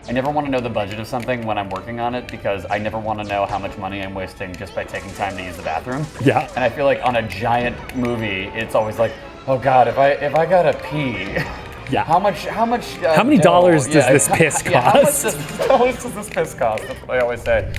I never want to know the budget of something when I'm working on it because I never want to know how much money I'm wasting just by taking time to use the bathroom. Yeah. And I feel like on a giant movie, it's always like, oh God, if I gotta pee. Yeah. How many dollars does this piss cost? How much does this piss cost? That's what I always say.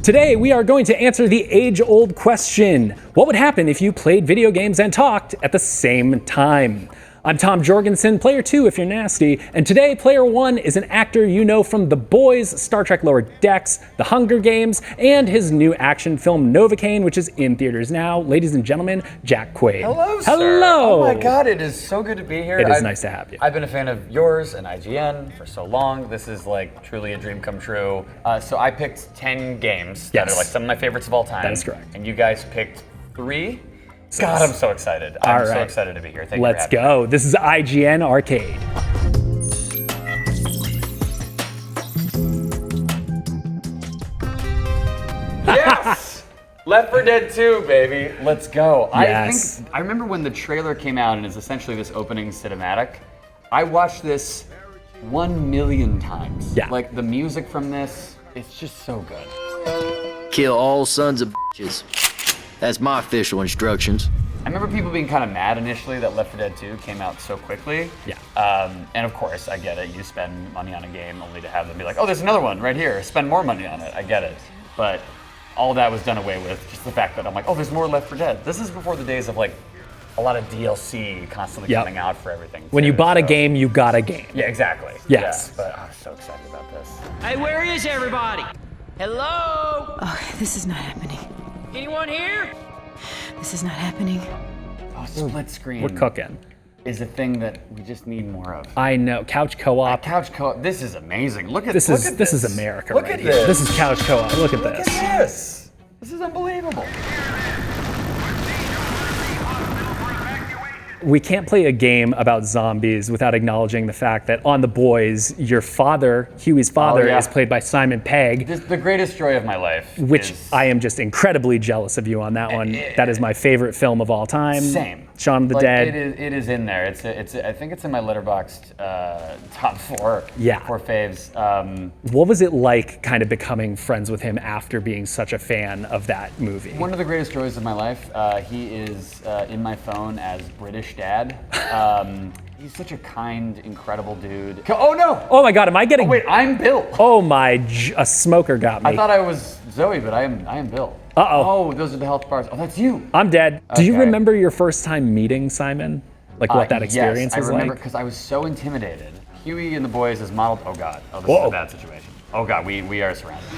Today, we are going to answer the age-old question. What would happen if you played video games and talked at the same time? I'm Tom Jorgensen, player 2 if you're nasty, and today player 1 is an actor you know from The Boys, Star Trek Lower Decks, The Hunger Games, and his new action film Novocaine, which is in theaters now. Ladies and gentlemen, Jack Quaid. Hello, sir. Hello. Oh my God, it is so good to be here. It is nice to have you. I've been a fan of yours and IGN for so long. This is like truly a dream come true. So I picked 10 games that are like some of my favorites of all time. That is correct. And you guys picked 3. God, I'm so excited. I'm so excited to be here. Thank you. Let's go. This is IGN Arcade. Yes! Left 4 Dead 2, baby. Let's go. Yes. I remember when the trailer came out and it's essentially this opening cinematic. I watched this 1 million times. Yeah. Like the music from this, it's just so good. Kill all sons of bitches. That's my official instructions. I remember people being kind of mad initially that Left 4 Dead 2 came out so quickly. Yeah. And of course, I get it. You spend money on a game only to have them be like, oh, there's another one right here. Spend more money on it. I get it. But all that was done away with. Just the fact that I'm like, oh, there's more Left 4 Dead. This is before the days of like a lot of DLC constantly coming out for everything. When you bought a game, you got a game. Yeah, exactly. Yes. Yeah, but I'm so excited about this. Hey, where is everybody? Hello? Oh, this is not happening. Anyone here? This is not happening. Oh, split screen. We're cooking. Is a thing that we just need more of. I know. Couch co-op. Couch co-op. This is amazing. Look at this. Look at this is America look right at here. This. This is couch co-op. Look at Look this. at this. This is unbelievable. We can't play a game about zombies without acknowledging the fact that on The Boys, your father, Huey's father, is played by Simon Pegg. The greatest joy of my life. Which I am just incredibly jealous of you on that one. That is my favorite film of all time. Same. Shaun of the Dead. It is in there. I think it's in my Letterboxd top 4. Yeah. 4 faves. What was it like kind of becoming friends with him after being such a fan of that movie? One of the greatest joys of my life. He is in my phone as British Dad. He's such a kind, incredible dude. Oh no! Oh my God, am I getting? Oh, wait, I'm Bill. Oh my, a smoker got me. I thought I was Zoe, but I am Bill. Uh-oh. Oh, those are the health bars. Oh, that's you. I'm dead. Do you Okay. remember your first time meeting Simon? Like what that experience was like? I remember because I was so intimidated. Huey and the Boys is modeled. Oh God. Oh, this is a bad situation. Oh God, we are surrounded.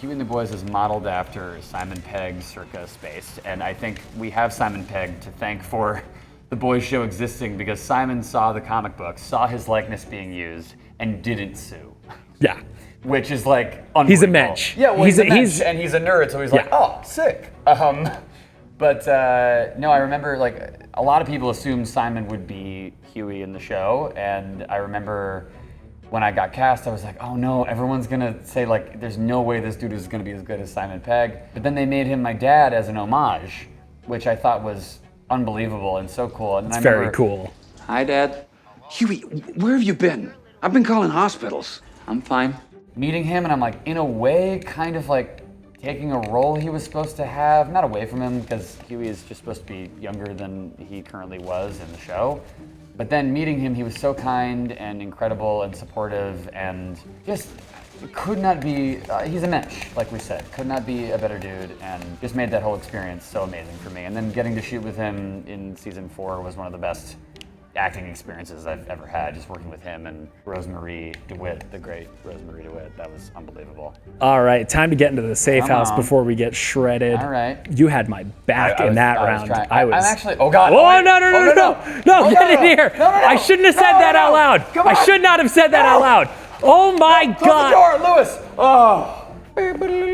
Huey and the Boys is modeled after Simon Pegg circa Spaced, and I think we have Simon Pegg to thank for the Boys show existing because Simon saw the comic book, saw his likeness being used, and didn't sue. Yeah. Which is like unbelievable. He's a mensch. Yeah, well, he's a mensch, and he's a nerd, so he's like, oh, sick. But no, I remember like a lot of people assumed Simon would be Huey in the show, and I remember when I got cast, I was like, oh no, everyone's gonna say like, there's no way this dude is gonna be as good as Simon Pegg. But then they made him my dad as an homage, which I thought was unbelievable and so cool. And It's very cool. Hi, Dad. Huey, where have you been? I've been calling hospitals. I'm fine. Meeting him, and I'm like, in a way, kind of like taking a role he was supposed to have, not away from him, because Huey is just supposed to be younger than he currently was in the show. But then meeting him, he was so kind and incredible and supportive and just could not be, he's a mensch, like we said, could not be a better dude and just made that whole experience so amazing for me. And then getting to shoot with him in season 4 was one of the best acting experiences I've ever had, just working with him and Rosemary DeWitt, the great Rosemary DeWitt. That was unbelievable. All right, time to get into the safe house before we get shredded. All right. You had my back in that round. I'm actually, oh God. Oh, no, get in here. No. I shouldn't have said that out loud. I should not have said that out loud. Oh my God. Close the door, Lewis. Oh.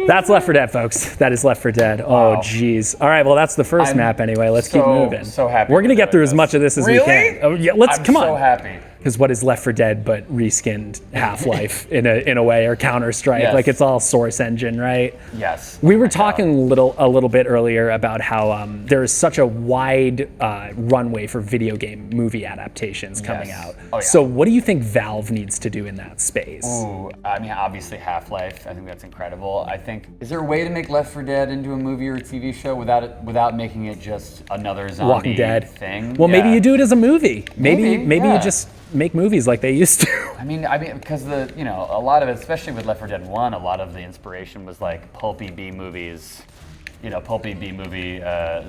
That's Left 4 Dead, folks. That is Left 4 Dead. Oh, jeez. All right, well, that's the first map anyway. Let's keep moving. So happy. We're going to get through as much of this as we can. Really? Oh, yeah, come on. I'm so happy. Because what is Left 4 Dead but reskinned Half-Life in a way, or Counter-Strike? Yes. Like, it's all Source Engine, right? Yes. We were talking a little bit earlier about how there is such a wide runway for video game movie adaptations coming out. Oh, yeah. So what do you think Valve needs to do in that space? Ooh, I mean, obviously Half-Life. I think that's incredible. I think, is there a way to make Left 4 Dead into a movie or a TV show without making it just another zombie Walking Dead thing? Well, maybe you do it as a movie. Maybe yeah. you just make movies like they used to. I mean, because a lot of it, especially with Left 4 Dead 1, a lot of the inspiration was like pulpy B movies, pulpy B movie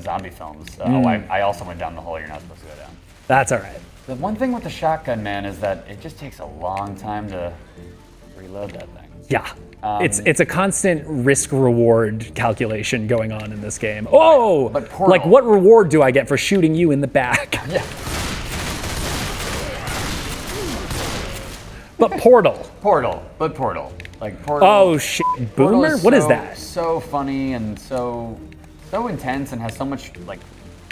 zombie films. I also went down the hole you're not supposed to go down. That's all right. The one thing with the shotgun, man, is that it just takes a long time to reload that thing. Yeah. It's a constant risk-reward calculation going on in this game. Oh! But Portal. Like, what reward do I get for shooting you in the back? Yeah. But Portal. Portal. Like Portal. Oh, shit. Portal Boomer? What is so- that? So funny and so intense and has so much like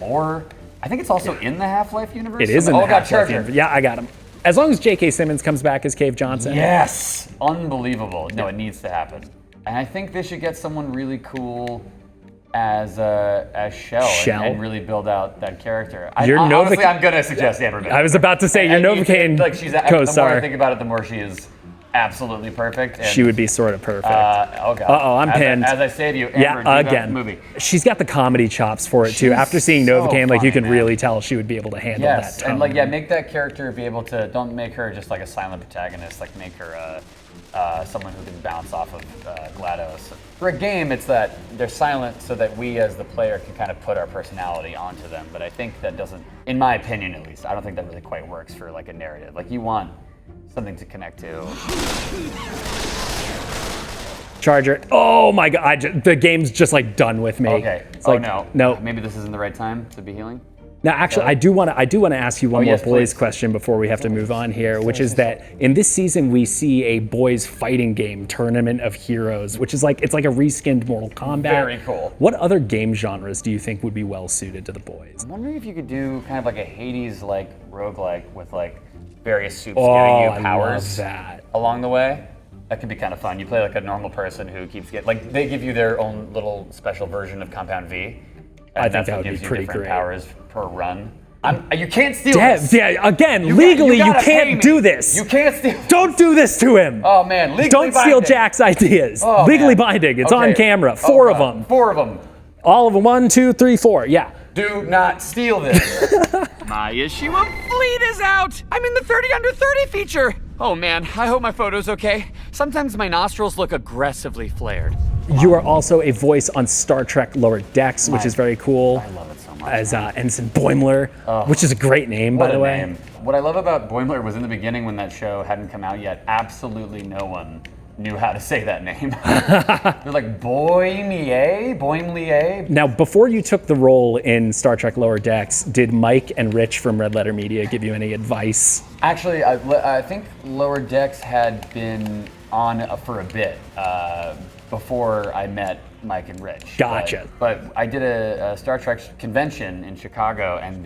lore. I think it's also in the Half-Life universe. It is in the got Half-Life Charger. universe. Yeah, I got him. As long as J.K. Simmons comes back as Cave Johnson. Yes, unbelievable. No, it needs to happen. And I think they should get someone really cool as Shell. And really build out that character. Honestly, I'm gonna suggest Amber. I was about to say your Novocaine the more I co-star. think about it, the more she is absolutely perfect. And, She would be sort of perfect. oh god. I'm pinned. As I say to you, Amber, Yeah, do that again. movie. She's got the comedy chops for it too. She's After seeing so Novocaine, like you funny, can man. really tell she would be able to handle Yes, that tone. and make that character be able to. Don't make her just like a silent protagonist. Like make her someone who can bounce off of GLaDOS. For a game, it's that they're silent so that we as the player can kind of put our personality onto them. But I think that doesn't, in my opinion at least, I don't think that really quite works for like a narrative. Like you want something to connect to. Charger. Oh my god, the game's just like done with me. Okay. It's like, no. Maybe this isn't the right time to be healing. Now, actually, I do want to ask you one more yes, boys please. question before we have to move on here, which is that in this season we see a boys fighting game, Tournament of Heroes, which is it's like a reskinned Mortal Kombat. Very cool. What other game genres do you think would be well suited to the boys? I'm wondering if you could do kind of like a Hades-like roguelike with like various soups Oh, giving you I powers love that. along the way. That could be kind of fun. You play like a normal person who keeps they give you their own little special version of Compound V. And I think that's that what would be gives you pretty different great. powers per run. You can't steal this. Yeah, again, You legally you gotta pay can't me. do this. You can't steal. Don't do this to him. Oh man, legally Don't steal binding. Jack's ideas. Oh, Legally man. binding. It's Okay. on camera. Oh, Four of God. them. 4 of them. All of them. 1, 2, 3, 4. Yeah. Do not steal this. My issue of Fleet is out! I'm in the 30 under 30 feature! Oh man, I hope my photo's okay. Sometimes my nostrils look aggressively flared. You are also a voice on Star Trek Lower Decks, which is very cool. I love it so much. As Ensign Boimler, which is a great name, by What the a way. name. What I love about Boimler was in the beginning when that show hadn't come out yet, absolutely no one knew how to say that name. They're like, Boimlier? Now, before you took the role in Star Trek Lower Decks, did Mike and Rich from RedLetterMedia give you any advice? Actually, I think Lower Decks had been on for a bit before I met Mike and Rich. Gotcha. But I did a Star Trek convention in Chicago, and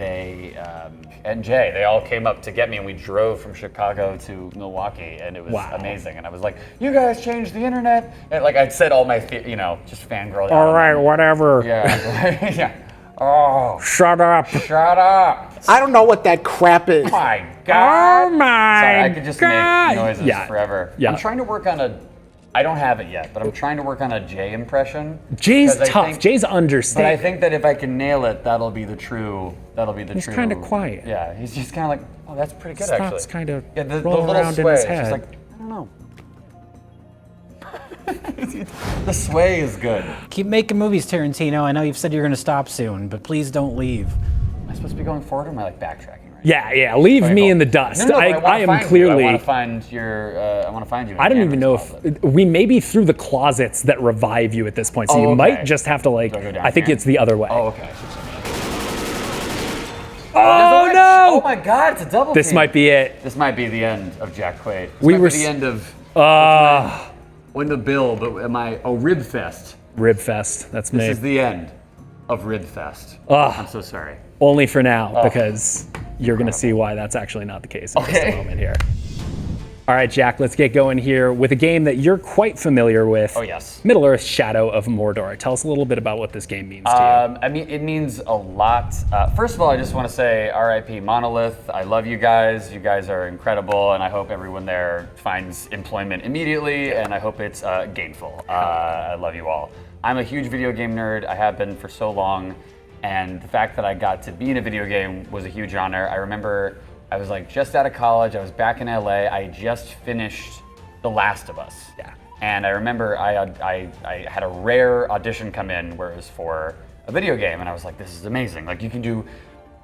and Jay, they all came up to get me, and we drove from Chicago to Milwaukee, and it was amazing. And I was like, "You guys changed the internet," and I'd said all my, just fangirl. All right, whatever. Yeah. Yeah. Oh, Shut up. shut up! I don't know what that crap is. My God! Oh my Sorry, I could just God. make noises Yeah. forever. Yeah. I'm trying to work on I don't have it yet, but I'm trying to work on a Jay impression. Jay's 'cause I tough. think- Jay's But I understated. think that if I can nail it, that'll be the true. He's kinda quiet. Yeah, he's just kind of like, oh, that's pretty good His actually. thoughts kind of Yeah, the roll little around sway. in his It's just head. like, I don't know. The sway is good. Keep making movies, Tarantino. I know you've said you're going to stop soon, but please don't leave. Am I supposed to be going forward or am I backtracking right Yeah, leave now? me in the dust. No, but I wanna am find you. clearly. I want to find your. I want to find you. in I don't the even know Amber's closet. if we may be through the closets that revive you at this point, so Oh, you okay. might just have to Do I go down I think here? it's the other way. Oh, okay. Oh, no! Oh my God! It's a double. This team. might be it. This might be the end of Jack Quaid. This We might were be the s- end of. Uh, When the bill, but am I? Oh, Rib Fest. Rib Fest. That's This me. is the end of Rib Fest. Ugh. I'm so sorry. Only for now, because You're going to see why that's actually not the case in just a moment here. All right, Jack, let's get going here with a game that you're quite familiar with. Oh, yes. Middle-earth: Shadow of Mordor. Tell us a little bit about what this game means to you. I mean, it means a lot. First of all, I just want to say RIP Monolith. I love you guys. You guys are incredible, and I hope everyone there finds employment immediately, and I hope it's gainful. I love you all. I'm a huge video game nerd. I have been for so long, and the fact that I got to be in a video game was a huge honor. I remember I was like just out of college. I was back in LA. I just finished The Last of Us. Yeah. And I remember I had a rare audition come in where it was for a video game, and I was like, this is amazing. Like, you can do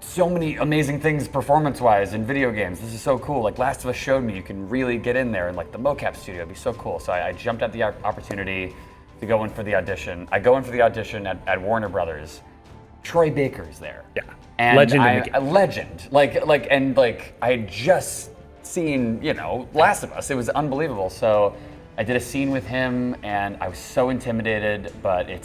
so many amazing things performance-wise in video games. This is so cool. Like, Last of Us showed me you can really get in there, and like the mocap studio would be so cool. So I jumped at the opportunity to go in for the audition. I go in for the audition at Warner Brothers. Troy Baker's there. Yeah. And Legend in the game. a legend. Like I had just seen, Last of Us. It was unbelievable. So I did a scene with him, and I was so intimidated, but it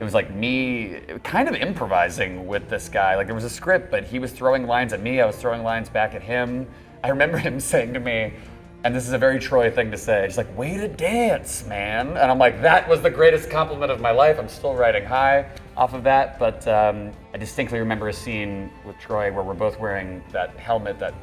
was like me kind of improvising with this guy. Like, there was a script, but he was throwing lines at me, I was throwing lines back at him. I remember him saying to me, and this is a very Troy thing to say, he's like, way to dance, man. And I'm like, that was the greatest compliment of my life. I'm still riding high off of that, but I distinctly remember a scene with Troy where we're both wearing that helmet that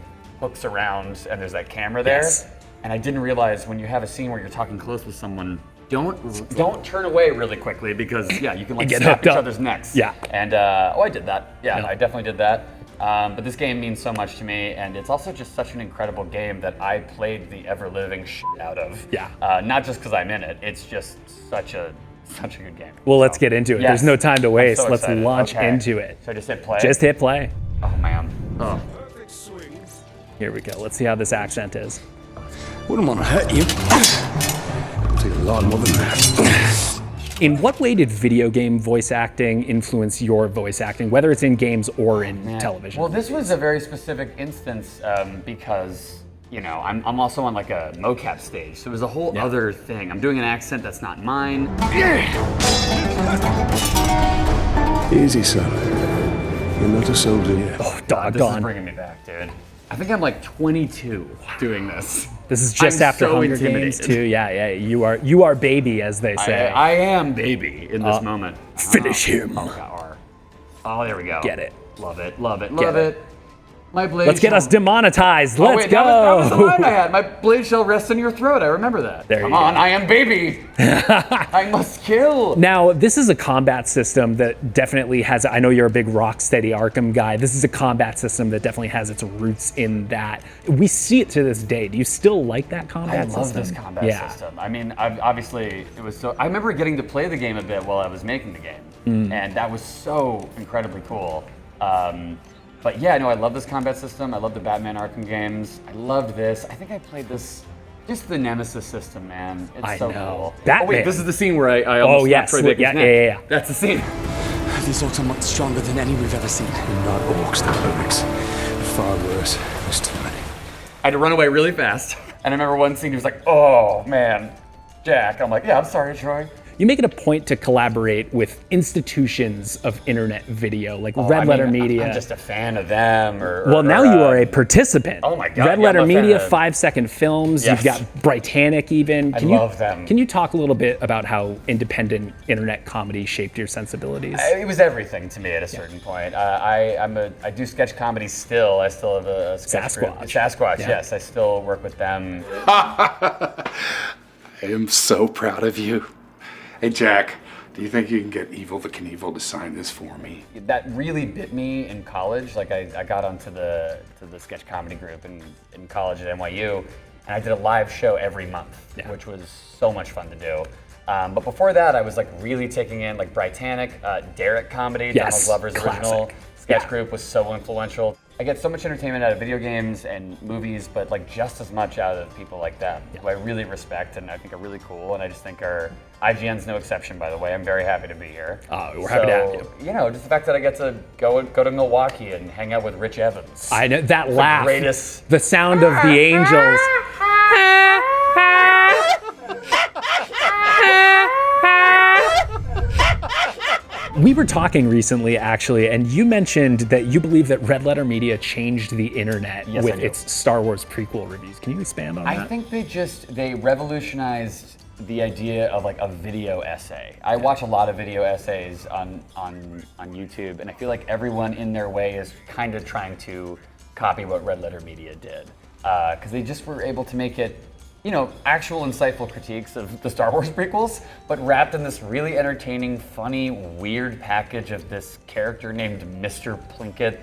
hooks around, and there's that camera there. Yes. And I didn't realize when you have a scene where you're talking close with someone, don't turn away really quickly, because you can get snap hooked each up. other's necks. Yeah. And I did that. Yeah, I definitely did that. But this game means so much to me, and it's also just such an incredible game that I played the ever-living shit out of. Yeah. Not just because I'm in it. It's just such a good game. Well, let's get into it. Yes. There's no time to waste. so Let's excited. launch Okay. into it. So I just hit play? Just hit play. Oh, man. Oh. Here we go. Let's see how this accent is. Wouldn't want to hurt you. Take a lot more than that. In what way did video game voice acting influence your voice acting, whether it's in games or in television? Well, this was a very specific instance because, I'm also on like a mocap stage, so it was a whole other thing. I'm doing an accent that's not mine. Easy, son. You're not a soldier yet. Oh, This is doggone. bringing me back, dude. I think I'm like 22 doing this. This is just I'm after so Hunger Games intimidated. too. Yeah. You are baby, as they say. I am baby in this moment. Finish him. Oh, God, R. Oh, there we go. Get it. Love it, love it, Get love it. it. My blade Let's get shall- us demonetized. Oh, Let's wait, go. That was the line I had. My blade shall rest in your throat. I remember that. There Come you on, go. I am baby. I must kill. Now, this is a combat system that definitely has, I know you're a big Rocksteady Arkham guy. This is a combat system that definitely has its roots in that. We see it to this day. Do you still like that combat system? I love this combat system. I mean, obviously, it was so. I remember getting to play the game a bit while I was making the game, and that was so incredibly cool. But yeah, no, I love this combat system. I love the Batman Arkham games. I loved this. I think I played this. Just the Nemesis system, man. It's I so know. cool. Batman. Oh wait, this is the scene where I almost yes. Troy Baker's Yeah, neck. yeah. That's the scene. These orcs are much stronger than any we've ever seen. Not orcs, they're orcs. Far worse. There's too many. I had to run away really fast. And I remember one scene, he was like, oh man, Jack. I'm like, yeah, I'm sorry, Troy. You make it a point to collaborate with institutions of internet video, like Red Letter Media. I'm just a fan of them. Well, now you are a participant. Oh my God, Red yeah, Letter I'm a fan Media, of- 5-second films. Yes. You've got Britannic even. I love them. Can you talk a little bit about how independent internet comedy shaped your sensibilities? It was everything to me at a certain point. I do sketch comedy still. I still have a sketch group. Sasquatch. Sasquatch, Yeah. yes. I still work with them. I am so proud of you. Hey, Jack, do you think you can get Evil the Knievel to sign this for me? That really bit me in college. Like I got onto the sketch comedy group in college at NYU, and I did a live show every month, which was so much fun to do. But before that, I was like really taking in like Britannic, Derek comedy, Yes, Donald Glover's original classic. sketch group was so influential. I get so much entertainment out of video games and movies, but like just as much out of people like them, who I really respect and I think are really cool, and I just think are IGN's no exception, by the way. I'm very happy to be here. We're happy to have you. You know, just the fact that I get to go to Milwaukee and hang out with Rich Evans. I know that The laugh, greatest. the sound of the angels. We were talking recently, actually, and you mentioned that you believe that Red Letter Media changed the internet Yes, with I do. its Star Wars prequel reviews. Can you expand on that? I think they revolutionized the idea of like a video essay. I watch a lot of video essays on YouTube, and I feel like everyone in their way is kind of trying to copy what Red Letter Media did, because they just were able to make it, you know, actual insightful critiques of the Star Wars prequels, but wrapped in this really entertaining, funny, weird package of this character named Mr. Plinkett,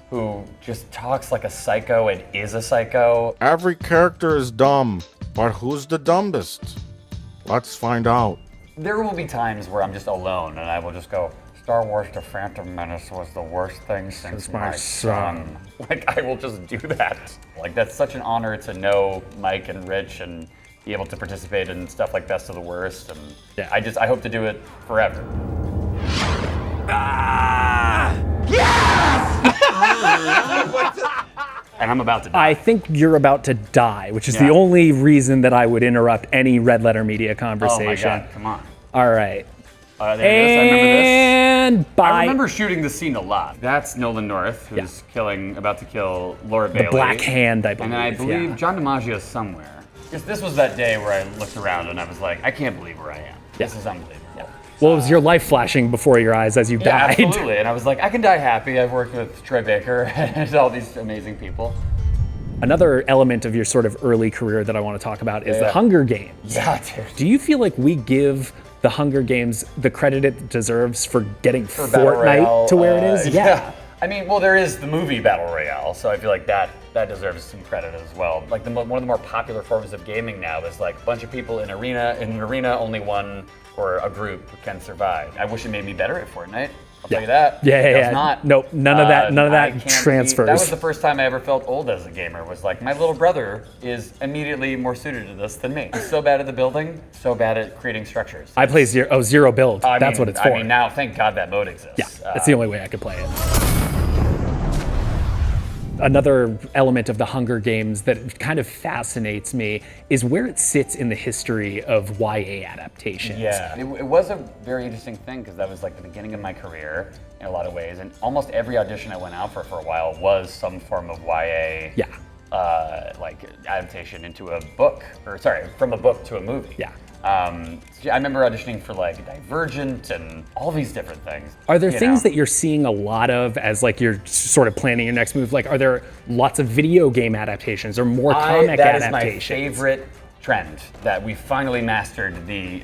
who just talks like a psycho and is a psycho. Every character is dumb, but who's the dumbest? Let's find out. There will be times where I'm just alone and I will just go, Star Wars The Phantom Menace was the worst thing since my son. Like, I will just do that. Like, that's such an honor to know Mike and Rich and be able to participate in stuff like Best of the Worst. And Yeah. I hope to do it forever. And I'm about to die. I think you're about to die, which is Yeah. the only reason that I would interrupt any Red Letter Media conversation. Oh my God, come on. All right. There it is, I remember this. And bye. I remember shooting this scene a lot. That's Nolan North, who's about to kill Laura Bailey. Black Hand, I believe. And then I believe yeah. John DiMaggio somewhere. This was that day where I looked around and I was like, I can't believe where I am. This is unbelievable. Well, it was your life flashing before your eyes as you Yeah, died. absolutely. And I was like, I can die happy. I've worked with Troy Baker and all these amazing people. Another element of your sort of early career that I want to talk about is the Hunger Games. Yeah, dude. Do you feel like we give the Hunger Games the credit it deserves for getting For Battle Fortnite Royale, to where it is? Yeah. I mean, well, there is the movie Battle Royale, so I feel like that deserves some credit as well. Like one of the more popular forms of gaming now is like a bunch of people in an arena, only one or a group can survive. I wish it made me better at Fortnite. I'll tell you that. Yeah, It yeah, does not. Nope, none of that I can't transfers. That was the first time I ever felt old as a gamer. Was like, my little brother is immediately more suited to this than me. He's so bad at the building, so bad at creating structures. I play zero build. That's what it's for. I mean, now, thank God that mode exists. Yeah, that's the only way I could play it. Another element of the Hunger Games that kind of fascinates me is where it sits in the history of YA adaptations. Yeah, it was a very interesting thing because that was like the beginning of my career in a lot of ways, and almost every audition I went out for a while was some form of YA. Yeah. Like adaptation into a book, or sorry, from a book to a movie. Yeah. I remember auditioning for like Divergent and all these different things. Are there things that you're seeing a lot of as like you're sort of planning your next move? Like, are there lots of video game adaptations or more comic that adaptations? That is my favorite trend, that we finally mastered the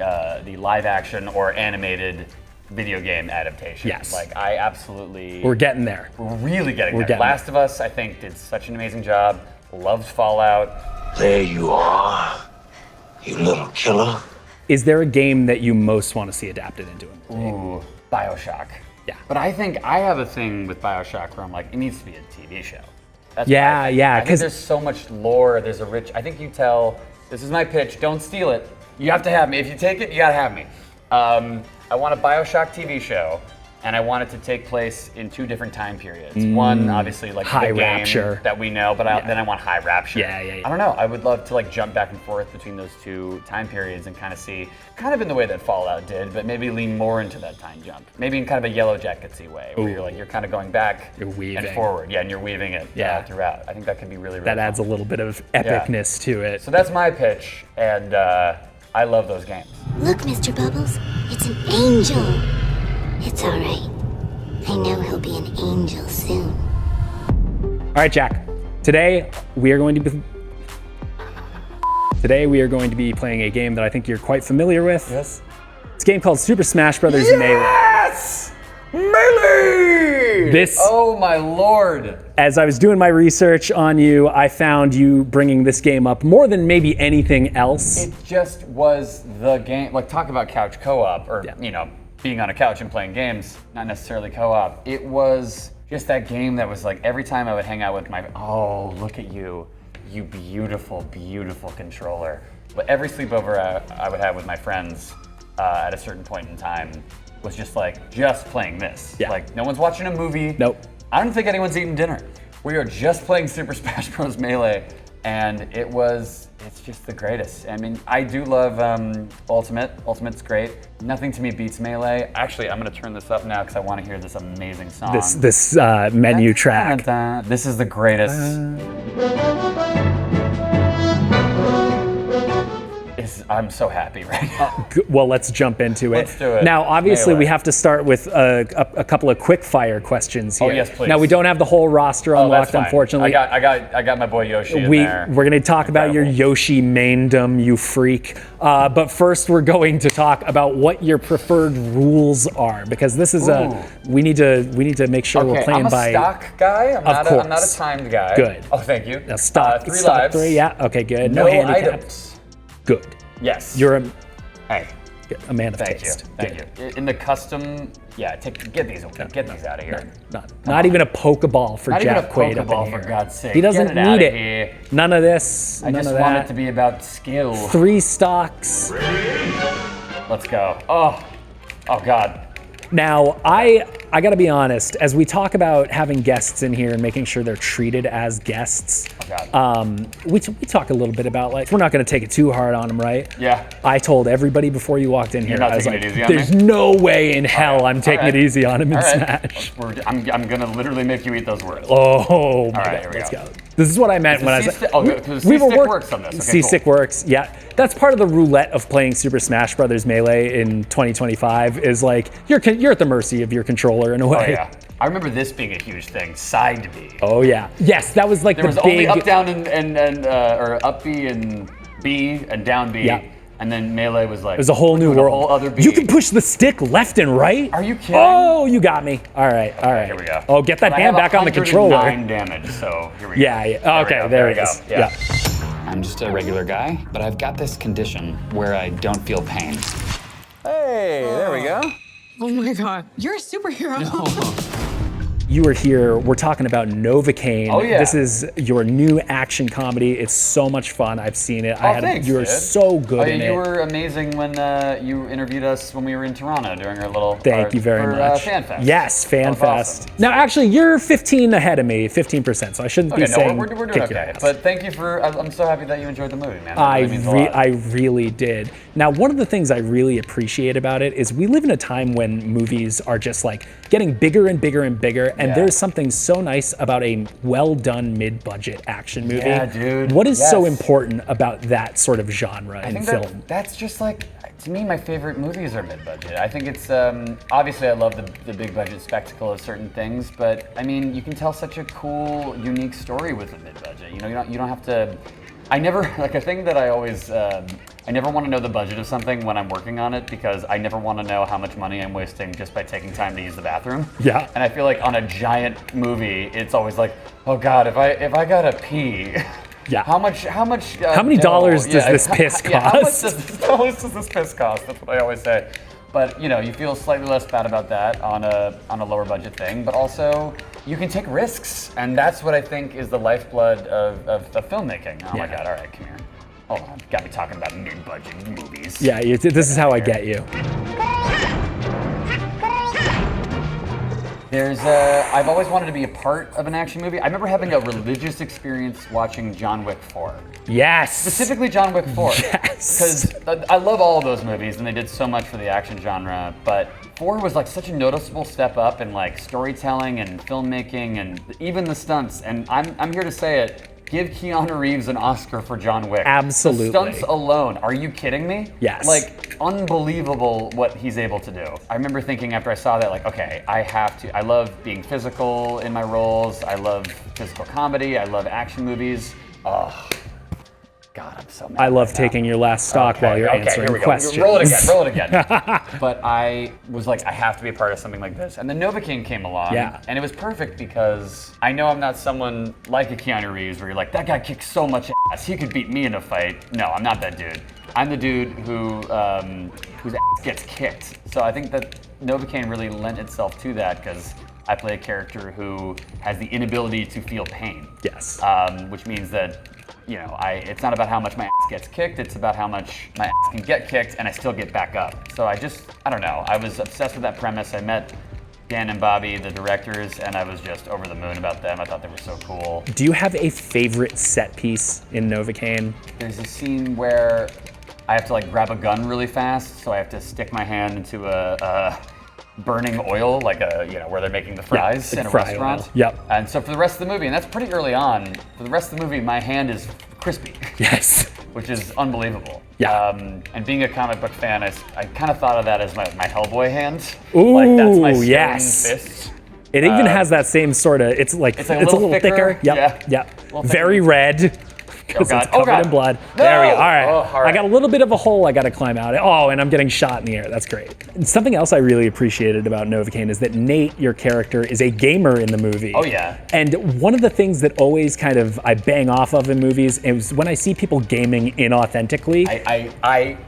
live action or animated video game adaptation. Yes. Like, I absolutely... We're getting there. We're really getting there. Getting Last of Us, I think, did such an amazing job. Loved Fallout. There you are, you little killer. Is there a game that you most want to see adapted into a movie? Ooh, BioShock. Yeah. But I think I have a thing with BioShock where I'm like, it needs to be a TV show. That's Yeah, yeah, I think 'cause- there's so much lore. There's a rich. I think you tell. This is my pitch. Don't steal it. You have to have me. If you take it, you gotta have me. I want a BioShock TV show, and I want it to take place in 2 different time periods. One, obviously, like High the game Rapture. that we know, but then I want High Rapture. Yeah. I don't know. I would love to like jump back and forth between those 2 time periods and kind of see, kind of in the way that Fallout did, but maybe lean more into that time jump. Maybe in kind of a Yellow Jacketsy way, where you're kind of going back You're weaving. and forward. Yeah, and you're weaving it throughout. I think that could be really, really That adds a fun. little bit of epicness to it. So that's my pitch, and I love those games. Look, Mr. Bubbles, it's an angel. It's all right. I know he'll be an angel soon. All right, Jack. Today we are going to be playing a game that I think you're quite familiar with. Yes. It's a game called Super Smash Bros. Melee. Yes! Melee! This. Oh my lord! As I was doing my research on you, I found you bringing this game up more than maybe anything else. It just was the game. Like, talk about couch co-op, or being on a couch and playing games, not necessarily co-op. It was just that game that was like, every time I would hang out with oh, look at you, you beautiful, beautiful controller. But every sleepover I would have with my friends at a certain point in time was just playing this. Yeah. Like, no one's watching a movie. Nope. I don't think anyone's eating dinner. We are just playing Super Smash Bros. Melee, and it was it's just the greatest. I mean, I do love Ultimate. Ultimate's great. Nothing to me beats Melee. Actually, I'm gonna turn this up now because I want to hear this amazing song. This menu track. This is the greatest. I'm so happy right now. Well, let's jump into it. Let's do it. Now, obviously, Melee. we have to start with a couple of quick fire questions here. Oh, yes, please. Now, we don't have the whole roster Oh, that's unlocked, fine. unfortunately. I got my boy Yoshi in there. We're going to talk about your Yoshi maindom, you freak. But first, we're going to talk about what your preferred rules are, because this is we need to make sure we're playing by. I'm a stock guy. I'm not a timed guy. Good. Oh, thank you. Now, stock 3 lives. 3. Yeah. Okay. Good. No handicaps. items. Good. Yes. You're a man of Thank taste. you. Thank you. In the custom, get these. Get these out of here. Not even a Pokeball for Jack Quaid up in Pokeball, here. for God's sake. He doesn't Get it need out of it. here. None of this. I none just of want that. it to be about skill. 3 stocks. Let's go. Oh God. Now, I gotta be honest, as we talk about having guests in here and making sure they're treated as guests, we talk a little bit about, like, we're not gonna take it too hard on them, right? Yeah. I told everybody before you walked in here, You're not I was taking like, it easy on there's me? no way in hell I'm taking it easy on him in All right. Smash. I'm gonna literally make you eat those words. Oh, my All right, God, here we let's go. go. This is what I meant when I said C-stick works on this. Okay, C-stick works, yeah. That's part of the roulette of playing Super Smash Bros. Melee in 2025 is like, you're at the mercy of your controller in a way. Oh yeah. I remember this being a huge thing. Side B. Oh yeah. Yes, that was like there the was big. only up, down, and or up B and B and down B. Yeah. And then Melee was like, It was a whole new world. A whole other B. You can push the stick left and right. Are you kidding? Oh, you got me. All right, all right. Here we go. Oh, get that But hand back on the controller. 9 damage. So here we go. Yeah. Okay, there it is. Yeah. I'm just a regular guy, but I've got this condition where I don't feel pain. Hey, there we go. Oh my God, you're a superhero. You are here. We're talking about Novocaine. Oh, yeah. This is your new action comedy. It's so much fun. I've seen it. Thanks, you were dude. so good in it. You were amazing when you interviewed us when we were in Toronto during our little Thank you very much. Fan Fest. Yes, Fan Fest. Awesome. Now, actually, you're 15 ahead of me, 15%, so I shouldn't be saying we're doing kick your okay. ass. But thank you for. I'm so happy that you enjoyed the movie, man. That really means a lot. I really did. Now, one of the things I really appreciate about it is we live in a time when movies are just like getting bigger and bigger and bigger, and there's something so nice about a well-done mid-budget action movie. Yeah, dude. What is so important about that sort of genre in film? That's just like, to me, my favorite movies are mid-budget. I think it's, obviously I love the big-budget spectacle of certain things, but I mean, you can tell such a cool, unique story with a mid-budget. You know, you don't have to, I never, like a thing that I always, I never want to know the budget of something when I'm working on it because I never want to know how much money I'm wasting just by taking time to use the bathroom. Yeah. And I feel like on a giant movie, it's always like, oh God, if I gotta pee, yeah. How much? How many dollars does this piss cost? Yeah, how much does this piss cost? That's what I always say. But you know, you feel slightly less bad about that on a lower budget thing, but also you can take risks, and that's what I think is the lifeblood of filmmaking. Oh my God! All right, come here. Hold on, got me talking about mid-budget movies. Yeah, this is how I get you. I've always wanted to be a part of an action movie. I remember having a religious experience watching John Wick 4. Yes! Specifically John Wick 4. Yes! Because I love all of those movies and they did so much for the action genre, but 4 was like such a noticeable step up in like storytelling and filmmaking and even the stunts. And I'm here to say it. Give Keanu Reeves an Oscar for John Wick. Absolutely. The stunts alone, are you kidding me? Yes. Like, unbelievable what he's able to do. I remember thinking after I saw that, like, okay, I love being physical in my roles. I love physical comedy. I love action movies. Oh, God, I'm so mad. I love taking your last stock while you're answering questions. Roll it again. But I was like, I have to be a part of something like this. And then Novocaine came along. Yeah. And it was perfect because I know I'm not someone like a Keanu Reeves where you're like, that guy kicks so much ass. He could beat me in a fight. No, I'm not that dude. I'm the dude whose ass gets kicked. So I think that Novocaine really lent itself to that because I play a character who has the inability to feel pain. Yes. Which means that, you know, it's not about how much my ass gets kicked, it's about how much my ass can get kicked and I still get back up. So I don't know, I was obsessed with that premise. I met Dan and Bobby, the directors, and I was just over the moon about them. I thought they were so cool. Do you have a favorite set piece in Novocaine? There's a scene where I have to like grab a gun really fast, so I have to stick my hand into a burning oil, like where they're making the fries in a restaurant. Oil. Yep. And so for the rest of the movie, and that's pretty early on, for the rest of the movie, my hand is crispy. Yes. Which is unbelievable. Yeah. And being a comic book fan, I kind of thought of that as my Hellboy hand. Ooh, like that's my stone yes. fist. It even has that same sort of, it's a little thicker. Yep. Yeah. Very red. Because it's covered in blood. No! There we go. All right. Oh, all right. I got a little bit of a hole I got to climb out. Oh, and I'm getting shot in the air. That's great. And something else I really appreciated about Novocaine is that Nate, your character, is a gamer in the movie. Oh, yeah. And one of the things that always kind of I bang off of in movies is when I see people gaming inauthentically.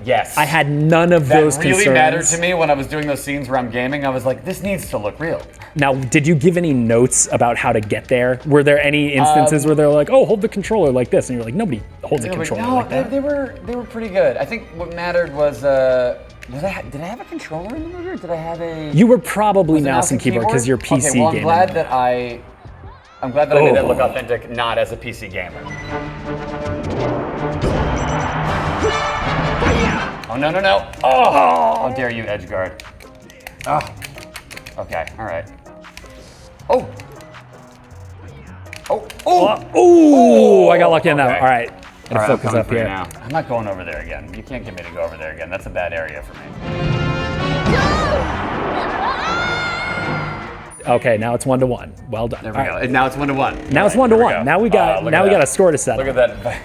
Yes. I had none of those concerns. That really mattered to me when I was doing those scenes where I'm gaming. I was like, this needs to look real. Now, did you give any notes about how to get there? Were there any instances where they're like, oh, hold the controller like this? And you're like, nobody holds a controller like that. They were pretty good. I think what mattered was, did I have a controller in the movie, or did I have a? You were probably mouse and keyboard because you're PC okay, well, gaming. I'm glad that I made that look authentic, not as a PC gamer. Oh no! Oh! How dare you, Edgeguard? Oh. Okay. All right. Oh. Oh! I got lucky on that. Okay. All right. All right, focus up here. now. I'm not going over there again. You can't get me to go over there again. That's a bad area for me. Okay, now it's 1-1. Well done. There we go. And now it's 1-1. Now it's 1-1. Now we got a score to settle. Look at that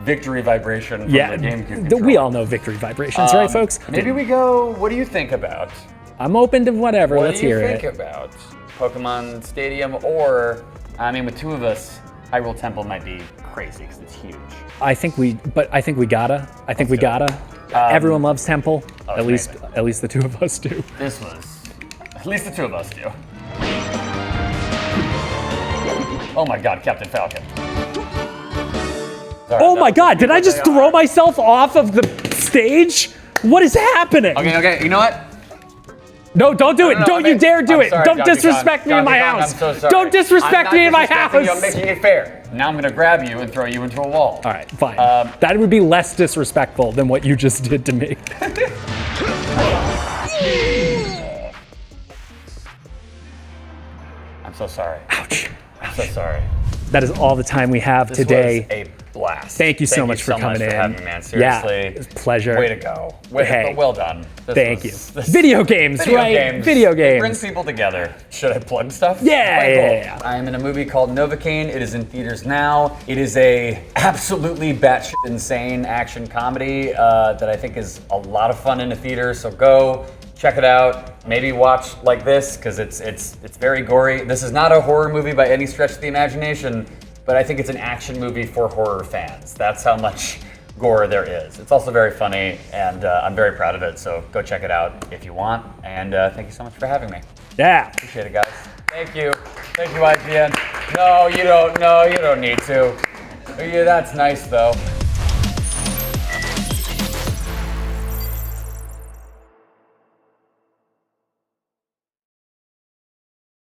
victory vibration from the GameCube controller. We all know victory vibrations, right, folks? Maybe we go. What do you think about? I'm open to whatever. Let's hear it. What do you think about Pokemon Stadium, or I mean, with two of us, Hyrule Temple might be crazy because it's huge. I think we gotta. Everyone loves Temple. At least the two of us do. At least the two of us do. Oh my God, Captain Falcon. Sorry, oh my God, did I just throw myself off of the stage? What is happening? Okay, you know what? No, don't do it. Don't you dare do it. Don't disrespect me in my house. I'm so sorry. Don't disrespect me in my house. I'm making it fair. Now I'm gonna grab you and throw you into a wall. All right, fine. That would be less disrespectful than what you just did to me. I'm so sorry. Ouch. I'm so sorry. That is all the time we have today. This was a blast. Thank you so much for coming in. Thank you so much for having me, man. Seriously. Yeah, it's a pleasure. Way to go. Well done. Thank you. Video games, right? Video games. Brings people together. Should I plug stuff? Yeah. I am in a movie called Novacaine. It is in theaters now. It is a absolutely batshit insane action comedy that I think is a lot of fun in the theater. So go check it out. Maybe watch like this because it's very gory. This is not a horror movie by any stretch of the imagination, but I think it's an action movie for horror fans. That's how much gore there is. It's also very funny, and I'm very proud of it. So go check it out if you want. And thank you so much for having me. Yeah. Appreciate it, guys. Thank you, IGN. No, you don't need to. Yeah, that's nice though.